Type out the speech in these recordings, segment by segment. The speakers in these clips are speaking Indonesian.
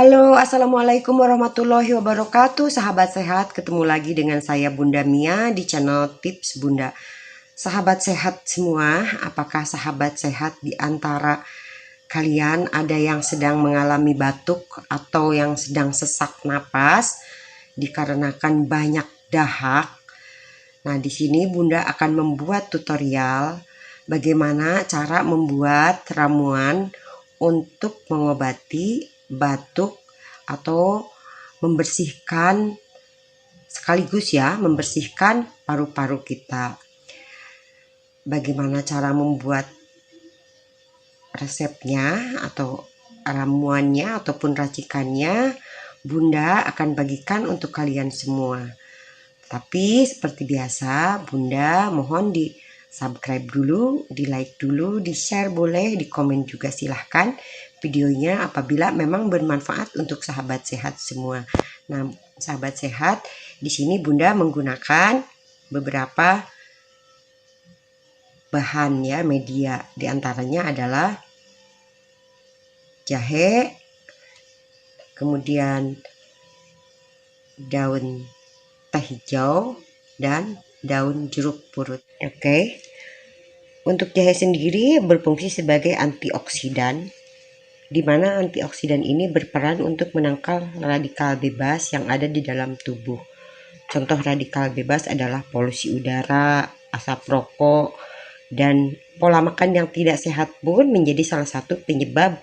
Halo, assalamualaikum warahmatullahi wabarakatuh. Sahabat sehat, ketemu lagi dengan saya Bunda Mia di channel Tips Bunda. Sahabat sehat semua, apakah sahabat sehat di antara kalian ada yang sedang mengalami batuk atau yang sedang sesak napas dikarenakan banyak dahak? Nah, di sini Bunda akan membuat tutorial bagaimana cara membuat ramuan untuk mengobati batuk atau membersihkan sekaligus membersihkan paru-paru kita. Bagaimana cara membuat resepnya atau ramuannya ataupun racikannya, Bunda akan bagikan untuk kalian semua. Tapi seperti biasa, Bunda mohon di subscribe dulu, di like dulu, di share boleh, di komen juga silahkan videonya apabila memang bermanfaat untuk sahabat sehat semua. Nah, sahabat sehat, di sini Bunda menggunakan beberapa bahan media. Di antaranya adalah jahe, kemudian daun teh hijau dan daun jeruk purut. Oke. Untuk jahe sendiri berfungsi sebagai antioksidan, di mana antioksidan ini berperan untuk menangkal radikal bebas yang ada di dalam tubuh. Contoh radikal bebas adalah polusi udara, asap rokok, dan pola makan yang tidak sehat pun menjadi salah satu penyebab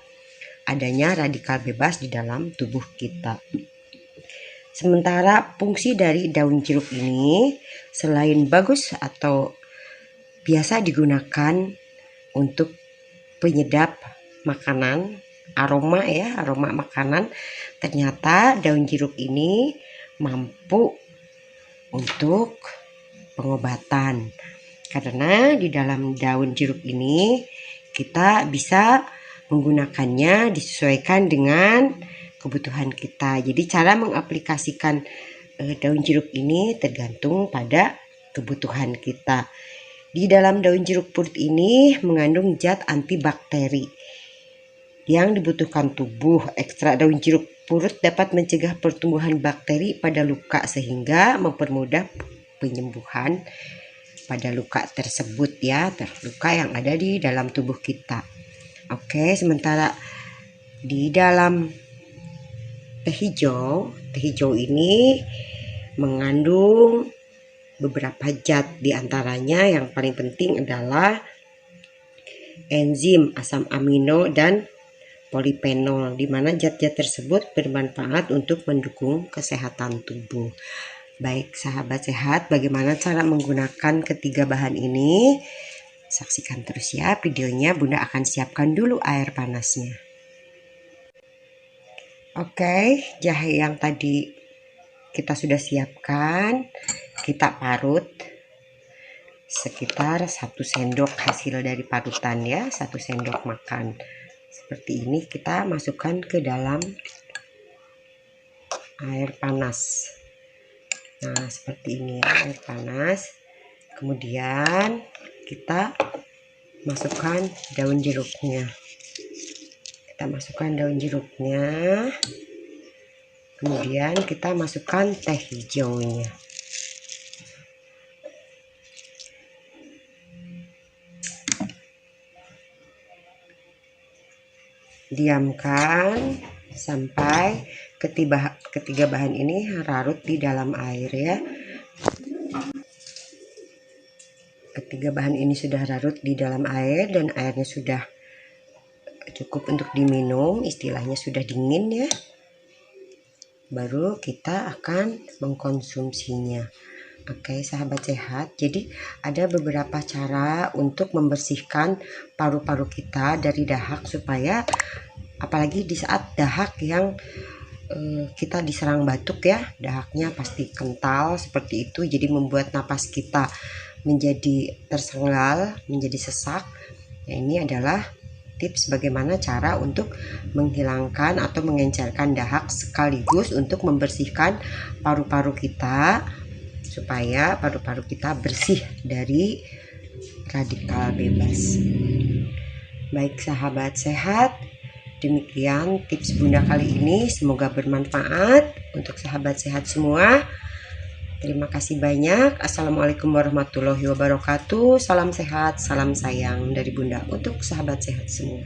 adanya radikal bebas di dalam tubuh kita. Sementara fungsi dari daun jeruk ini selain bagus atau biasa digunakan untuk penyedap makanan, aroma makanan, ternyata daun jeruk ini mampu untuk pengobatan. Karena di dalam daun jeruk ini kita bisa menggunakannya disesuaikan dengan kebutuhan kita. Jadi cara mengaplikasikan daun jeruk ini tergantung pada kebutuhan kita. Di dalam daun jeruk purut ini mengandung zat antibakteri yang dibutuhkan tubuh. Ekstrak daun jeruk purut dapat mencegah pertumbuhan bakteri pada luka sehingga mempermudah penyembuhan pada luka tersebut luka yang ada di dalam tubuh kita. Oke, sementara di dalam teh hijau ini mengandung beberapa zat, diantaranya yang paling penting adalah enzim, asam amino, dan polifenol, di mana zat-zat tersebut bermanfaat untuk mendukung kesehatan tubuh. Baik sahabat sehat, bagaimana cara menggunakan ketiga bahan ini? Saksikan terus videonya. Bunda akan siapkan dulu air panasnya. Oke, jahe yang tadi kita sudah siapkan, kita parut sekitar 1 sendok hasil dari parutan 1 sendok makan. Seperti ini kita masukkan ke dalam air panas. Nah, seperti ini air panas. Kemudian kita masukkan daun jeruknya. Kemudian kita masukkan teh hijaunya. Diamkan sampai ketiga bahan ini larut di dalam air Ketiga bahan ini sudah larut di dalam air dan airnya sudah cukup untuk diminum, istilahnya sudah dingin baru kita akan mengkonsumsinya. Oke sahabat sehat, jadi ada beberapa cara untuk membersihkan paru-paru kita dari dahak, supaya apalagi di saat dahak yang kita diserang batuk dahaknya pasti kental seperti itu, jadi membuat napas kita menjadi tersengal, menjadi sesak. Nah, ini adalah tips bagaimana cara untuk menghilangkan atau mengencerkan dahak sekaligus untuk membersihkan paru-paru kita supaya paru-paru kita bersih dari radikal bebas. Baik sahabat sehat, Demikian tips Bunda kali ini, semoga bermanfaat untuk sahabat sehat semua. Terima kasih banyak. Assalamualaikum warahmatullahi wabarakatuh. Salam sehat, salam sayang dari Bunda untuk sahabat sehat semua.